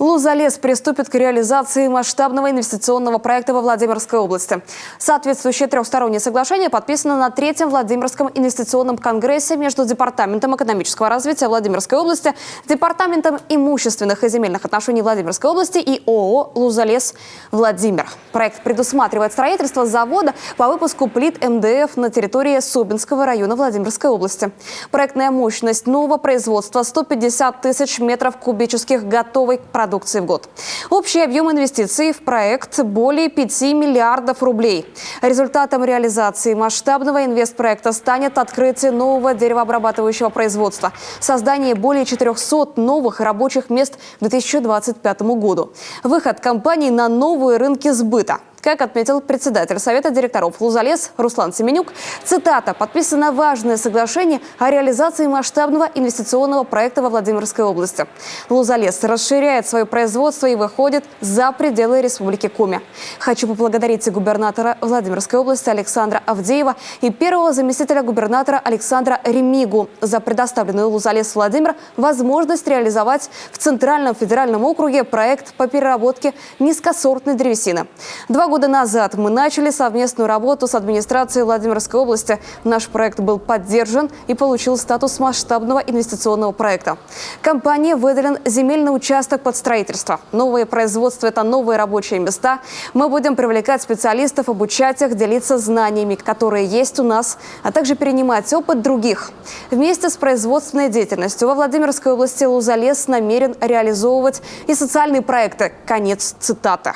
Лузалес приступит к реализации масштабного инвестиционного проекта во Владимирской области. Соответствующее трехстороннее соглашение подписано на Третьем Владимирском инвестиционном конгрессе между Департаментом экономического развития Владимирской области, Департаментом имущественных и земельных отношений Владимирской области и ООО «Лузалес Владимир». Проект предусматривает строительство завода по выпуску плит МДФ на территории Собинского района Владимирской области. Проектная мощность нового производства – 150 тысяч метров кубических готовой продукции в год. Общий объем инвестиций в проект – более 5 миллиардов рублей. Результатом реализации масштабного инвестпроекта станет открытие нового деревообрабатывающего производства, создание более 400 новых рабочих мест к 2025 году, выход компаний на новые рынки сбыта. Как отметил председатель Совета директоров «Лузалес» Руслан Семенюк, цитата, подписано важное соглашение о реализации масштабного инвестиционного проекта во Владимирской области. «Лузалес» расширяет свое производство и выходит за пределы Республики Коми. Хочу поблагодарить губернатора Владимирской области Александра Авдеева и первого заместителя губернатора Александра Ремигу за предоставленную «Лузалес Владимир» возможность реализовать в Центральном федеральном округе проект по переработке низкосортной древесины. 2 года назад мы начали совместную работу с администрацией Владимирской области. Наш проект был поддержан и получил статус масштабного инвестиционного проекта. Компании выделен земельный участок под строительство. Новое производство – это новые рабочие места. Мы будем привлекать специалистов, обучать их, делиться знаниями, которые есть у нас, а также перенимать опыт других. Вместе с производственной деятельностью во Владимирской области «Лузалес» намерен реализовывать и социальные проекты. Конец цитаты.